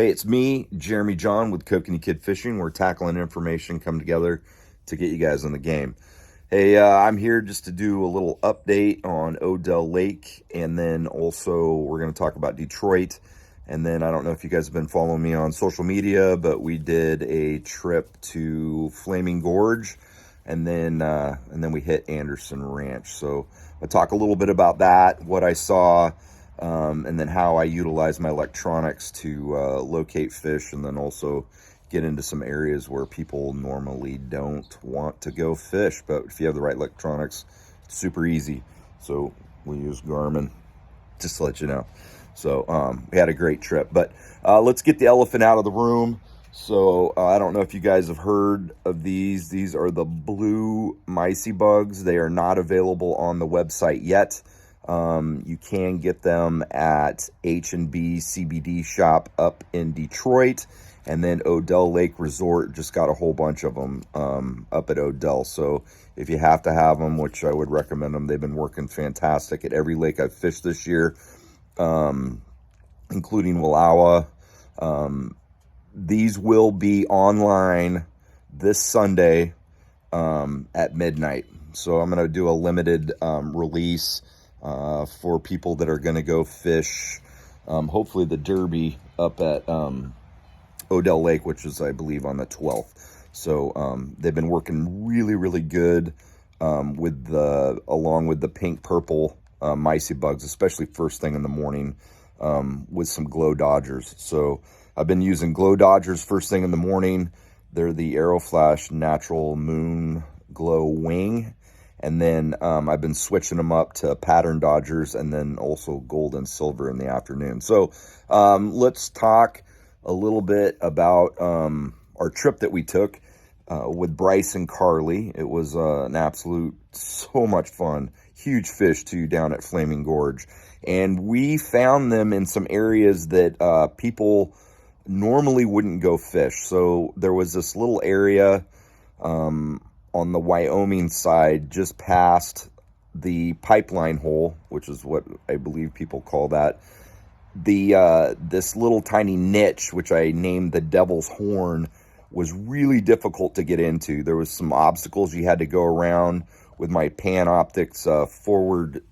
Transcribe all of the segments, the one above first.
Hey, it's me, Jeremy John with KokaneeKid Fishing. We're tackling information come together to get you guys in the game. Hey, I'm here just to do a little update on Odell Lake, and then also we're going to talk about Detroit. And then I don't know if you guys have been following me on social media, but we did a trip to Flaming Gorge, and then we hit Anderson Ranch. So I'll talk a little bit about that, what I saw, and then how I utilize my electronics to locate fish, and then also get into some areas where people normally don't want to go fish. But if you have the right electronics, it's super easy. So we use Garmin, just to let you know. So we had a great trip. But let's get the elephant out of the room. So I don't know if you guys have heard of these. These are the blue micey bugs. They are not available on the website yet. You can get them at H&B CBD shop up in Detroit, and then Odell Lake Resort just got a whole bunch of them up at Odell. So if you have to have them, which I would recommend them, they've been working fantastic at every lake I've fished this year, including Wallowa. These will be online this Sunday at midnight. So I'm going to do a limited release for people that are going to go fish, hopefully the Derby up at Odell Lake, which is, I believe, on the 12th. So they've been working really, really good along with the pink purple micey bugs, especially first thing in the morning with some glow dodgers. So I've been using glow dodgers first thing in the morning. They're the Aeroflash Natural Moon Glow Wing. And then I've been switching them up to pattern dodgers, and then also gold and silver in the afternoon. So let's talk a little bit about our trip that we took with Bryce and Carly. It was an absolute, so much fun. Huge fish too down at Flaming Gorge. And we found them in some areas that people normally wouldn't go fish. So there was this little area on the Wyoming side, just past the pipeline hole, which is what I believe people call that. This little tiny niche, which I named the Devil's Horn, was really difficult to get into. There was some obstacles you had to go around. With my Panoptix forward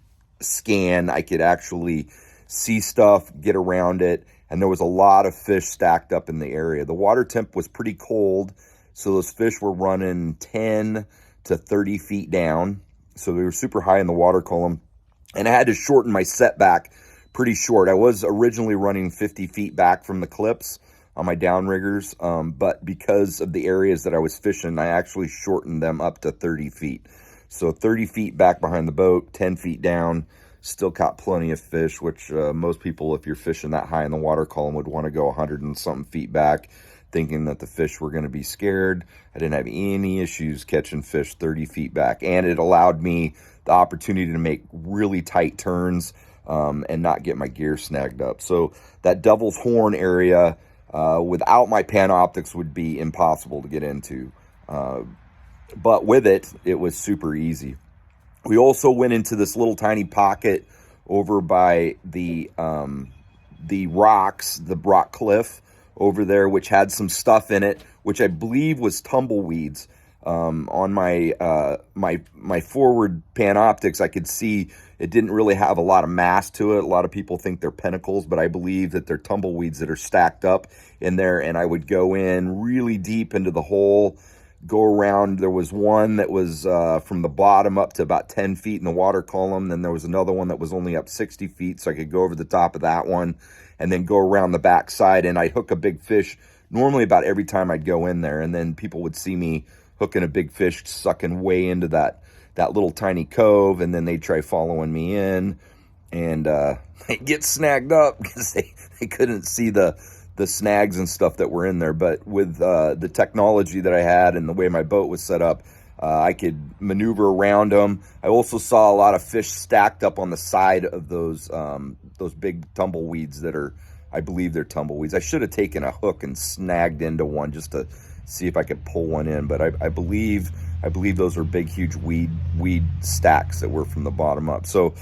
scan, I could actually see stuff, get around it, and there was a lot of fish stacked up in the area. The water temp was pretty cold, so those fish were running 10 to 30 feet down. So they were super high in the water column. And I had to shorten my setback pretty short. I was originally running 50 feet back from the clips on my downriggers. But because of the areas that I was fishing, I actually shortened them up to 30 feet. So 30 feet back behind the boat, 10 feet down, still caught plenty of fish, which most people, if you're fishing that high in the water column, would want to go 100 and something feet back, thinking that the fish were going to be scared. I didn't have any issues catching fish 30 feet back. And it allowed me the opportunity to make really tight turns and not get my gear snagged up. So that Devil's Horn area, without my Panoptix, would be impossible to get into. But with it, it was super easy. We also went into this little tiny pocket over by the rocks, the rock cliff over there, which had some stuff in it, which I believe was tumbleweeds. On my forward Panoptix, I could see it didn't really have a lot of mass to it. A lot of people think they're pinnacles, but I believe that they're tumbleweeds that are stacked up in there. And I would go in really deep into the hole, go around. There was one that was from the bottom up to about 10 feet in the water column. Then there was another one that was only up 60 feet, so I could go over the top of that one and then go around the back side, and I'd hook a big fish normally about every time I'd go in there. And then people would see me hooking a big fish, sucking way into that little tiny cove, and then they'd try following me in, and they'd get snagged up because they couldn't see the snags and stuff that were in there. But with the technology that I had and the way my boat was set up, I could maneuver around them. I also saw a lot of fish stacked up on the side of those big tumbleweeds that are, I believe they're tumbleweeds. I should have taken a hook and snagged into one just to see if I could pull one in. But I believe those are big, huge weed stacks that were from the bottom up. So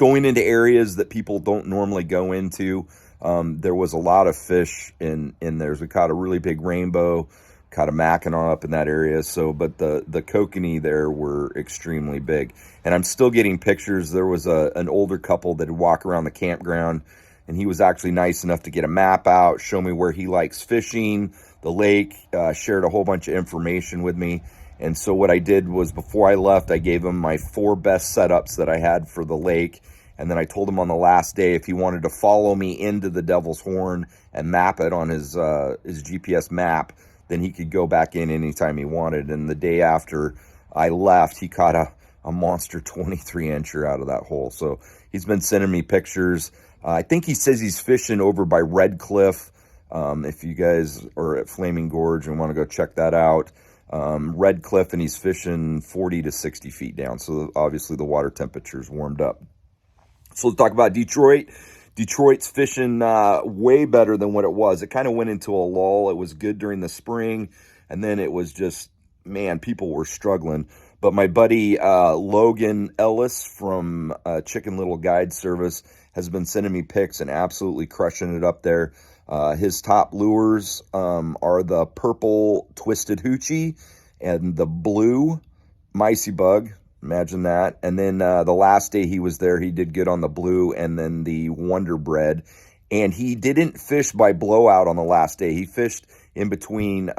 going into areas that people don't normally go into, There was a lot of fish in there. We caught a really big rainbow, caught a Mackinaw up in that area. So, but the kokanee there were extremely big. And I'm still getting pictures. There was an older couple that would walk around the campground, and he was actually nice enough to get a map out, show me where he likes fishing, the lake, shared a whole bunch of information with me. And so what I did was, before I left, I gave him my 4 best setups that I had for the lake. And then I told him on the last day, if he wanted to follow me into the Devil's Horn and map it on his GPS map, then he could go back in anytime he wanted. And the day after I left, he caught a monster 23-incher out of that hole. So he's been sending me pictures. I think he says he's fishing over by Red Cliff. If you guys are at Flaming Gorge and want to go check that out, Red Cliff, and he's fishing 40 to 60 feet down. So obviously the water temperature's warmed up. So let's talk about Detroit. Detroit's fishing way better than what it was. It kind of went into a lull. It was good during the spring, and then it was just, man, people were struggling. But my buddy Logan Ellis from Chicken Little Guide Service has been sending me pics and absolutely crushing it up there. His top lures are the purple twisted hoochie and the blue micey bug. Imagine that. And then the last day he was there, he did good on the blue and then the Wonder Bread. And he didn't fish by blowout on the last day. He fished in between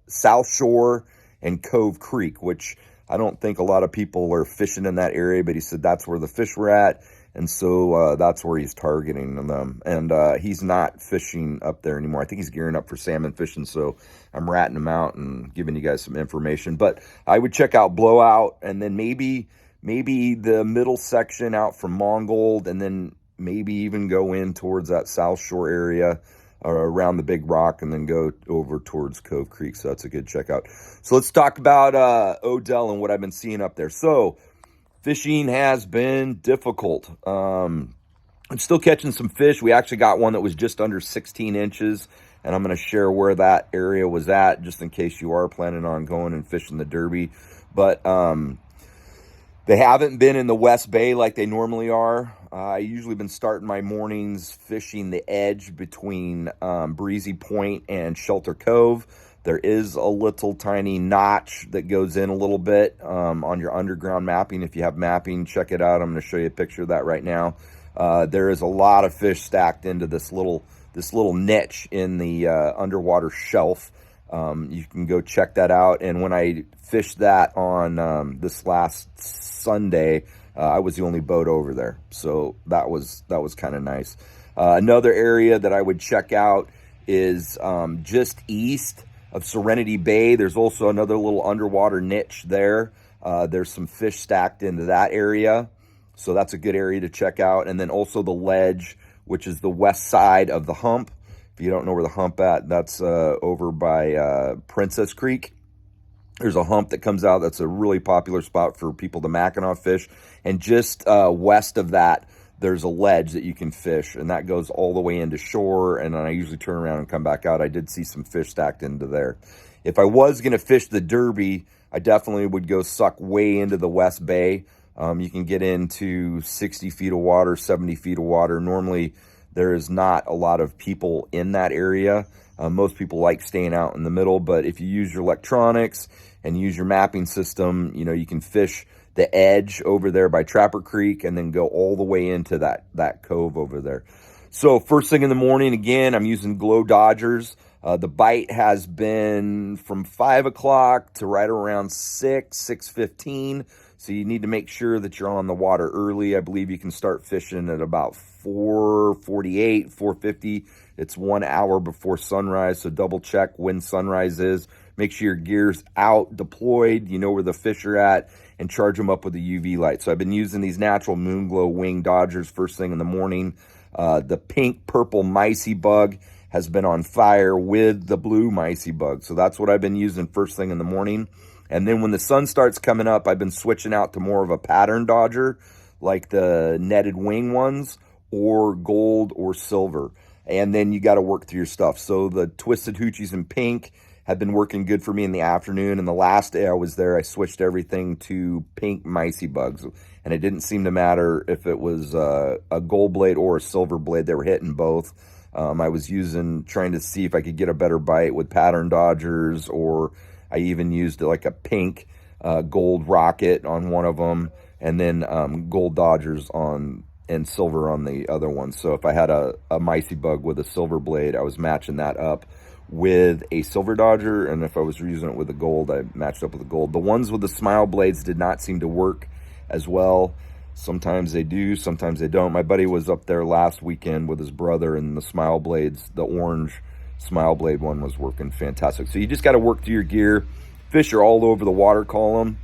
South Shore and Cove Creek, which I don't think a lot of people are fishing in that area, but he said that's where the fish were at. And so that's where he's targeting them. And he's not fishing up there anymore. I think he's gearing up for salmon fishing. So I'm ratting him out and giving you guys some information. But I would check out Blowout, and then maybe the middle section out from Mongold, and then maybe even go in towards that South Shore area around the Big Rock, and then go over towards Cove Creek. So that's a good checkout. So let's talk about Odell and what I've been seeing up there. So fishing has been difficult. I'm still catching some fish. We actually got one that was just under 16 inches, and I'm going to share where that area was at just in case you are planning on going and fishing the Derby. But they haven't been in the West Bay like they normally are. I usually been starting my mornings fishing the edge between Breezy Point and Shelter Cove. There is a little tiny notch that goes in a little bit on your underground mapping. If you have mapping, check it out. I'm going to show you a picture of that right now. There is a lot of fish stacked into this little niche in the underwater shelf. You can go check that out. And when I fished that on this last Sunday, I was the only boat over there, so that was kind of nice. Another area that I would check out is just east of Serenity Bay. There's also another little underwater niche there. There's some fish stacked into that area, so that's a good area to check out. And then also the ledge, which is the west side of the hump. If you don't know where the hump at, that's over by Princess Creek. There's a hump that comes out. That's a really popular spot for people to Mackinaw fish. And just west of that, there's a ledge that you can fish, and that goes all the way into shore, and then I usually turn around and come back out. I did see some fish stacked into there. If I was going to fish the Derby, I definitely would go suck way into the West Bay. You can get into 60 feet of water, 70 feet of water. Normally, there is not a lot of people in that area. Most people like staying out in the middle, but if you use your electronics and use your mapping system, you can fish the edge over there by Trapper Creek and then go all the way into that cove over there. So first thing in the morning, again, I'm using Glow Dodgers. The bite has been from 5 o'clock to right around 6:15. So you need to make sure that you're on the water early. I believe you can start fishing at about 4:48, 4:50. It's 1 hour before sunrise, so double check when sunrise is. Make sure your gear's out, deployed, you know where the fish are at, and charge them up with a UV light. So I've been using these natural Moon Glow Wing Dodgers first thing in the morning. The pink purple micey bug has been on fire with the blue micey bug. So that's what I've been using first thing in the morning. And then when the sun starts coming up, I've been switching out to more of a pattern dodger, like the netted wing ones, or gold or silver. And then you got to work through your stuff. So the twisted hoochies in pink have been working good for me in the afternoon. And the last day I was there, I switched everything to pink micey bugs. and it didn't seem to matter if it was a gold blade or a silver blade. They were hitting both. I was trying to see if I could get a better bite with pattern dodgers, or I even used like a pink gold rocket on one of them, and then gold dodgers and silver on the other one. So if I had a micey bug with a silver blade, I was matching that up with a silver dodger, and if I was using it with a gold, I matched up with a gold. The ones with the smile blades did not seem to work as well. Sometimes they do, sometimes they don't. My buddy was up there last weekend with his brother, and the smile blades, the orange smile blade one, was working fantastic. So you just got to work through your gear. Fish are all over the water column.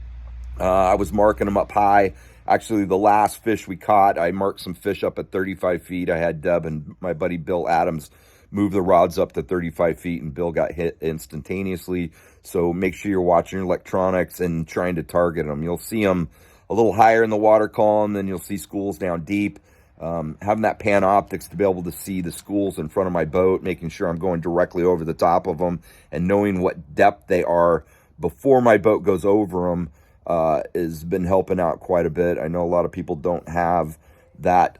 I was marking them up high. Actually, the last fish we caught, I marked some fish up at 35 feet. I had Deb and my buddy Bill Adams move the rods up to 35 feet, and Bill got hit instantaneously. So make sure you're watching your electronics and trying to target them. You'll see them a little higher in the water column, then you'll see schools down deep. Having that pan optics to be able to see the schools in front of my boat, making sure I'm going directly over the top of them, and knowing what depth they are before my boat goes over them has been helping out quite a bit. I know a lot of people don't have that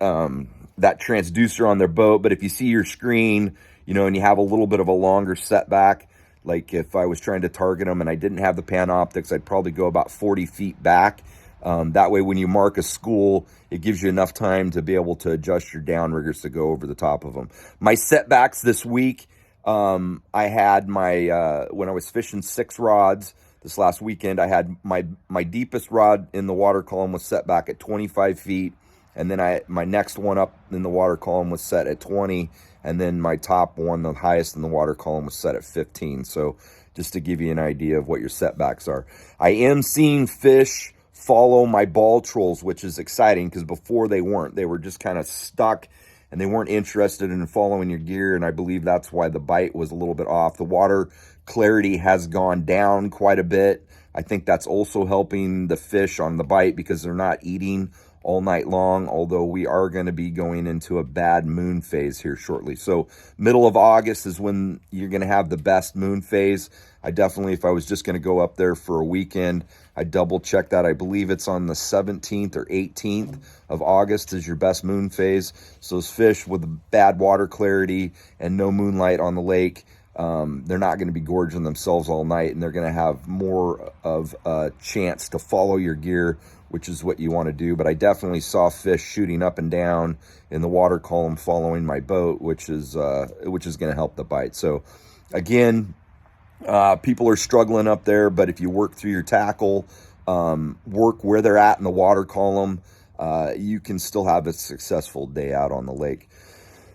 that transducer on their boat, but if you see your screen, you know, and you have a little bit of a longer setback, like if I was trying to target them and I didn't have the pan optics, I'd probably go about 40 feet back. That way, when you mark a school, it gives you enough time to be able to adjust your downriggers to go over the top of them. My setbacks this week, I had when I was fishing 6 rods this last weekend, I had my deepest rod in the water column was set back at 25 feet. And then my next one up in the water column was set at 20. And then my top one, the highest in the water column, was set at 15. So just to give you an idea of what your setbacks are. I am seeing fish follow my ball trolls, which is exciting, because before they weren't. They were just kind of stuck, and they weren't interested in following your gear, and I believe that's why the bite was a little bit off. The water clarity has gone down quite a bit. I think that's also helping the fish on the bite, because they're not eating all night long, although we are going to be going into a bad moon phase here shortly. So middle of August is when you're going to have the best moon phase. I definitely, if I was just going to go up there for a weekend, I double check that. I believe it's on the 17th or 18th of August is your best moon phase. So those fish with bad water clarity and no moonlight on the lake, they're not going to be gorging themselves all night, and they're going to have more of a chance to follow your gear, which is what you want to do. But I definitely saw fish shooting up and down in the water column following my boat, which is going to help the bite. So again, people are struggling up there, but if you work through your tackle, work where they're at in the water column, you can still have a successful day out on the lake.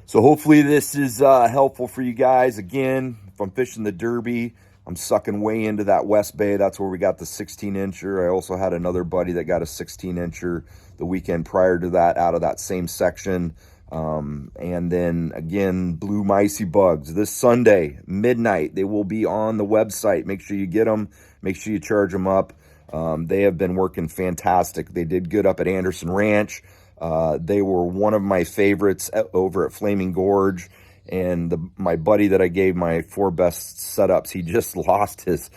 So hopefully this is helpful for you guys. Again, if I'm fishing the Derby, I'm sucking way into that West Bay. That's where we got the 16-incher. I also had another buddy that got a 16-incher the weekend prior to that out of that same section. And then, again, blue micey bugs. This Sunday, midnight, they will be on the website. Make sure you get them. Make sure you charge them up. They have been working fantastic. They did good up at Anderson Ranch. They were one of my favorites over at Flaming Gorge. And my buddy that I gave my 4 best setups, he just lost his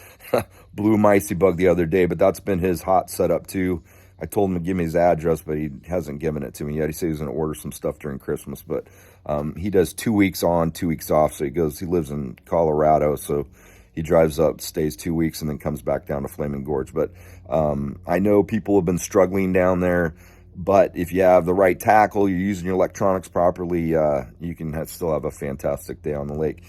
blue micey bug the other day, but that's been his hot setup too. I told him to give me his address, but he hasn't given it to me yet. He said he was going to order some stuff during Christmas, but he does 2 weeks on, 2 weeks off. So he lives in Colorado, so he drives up, stays 2 weeks, and then comes back down to Flaming Gorge. But I know people have been struggling down there. But if you have the right tackle, you're using your electronics properly, you can still have a fantastic day on the lake.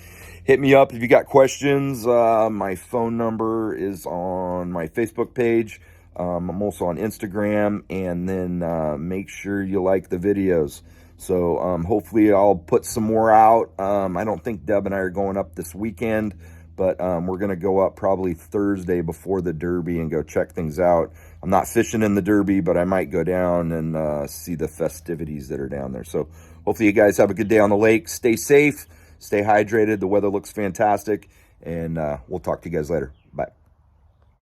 Hit me up if you got questions. My phone number is on my Facebook page. I'm also on Instagram. And then make sure you like the videos. So hopefully I'll put some more out. I don't think Deb and I are going up this weekend, but we're going to go up probably Thursday before the Derby and go check things out. I'm not fishing in the Derby, but I might go down and see the festivities that are down there. So hopefully you guys have a good day on the lake. Stay safe, stay hydrated. The weather looks fantastic, and we'll talk to you guys later.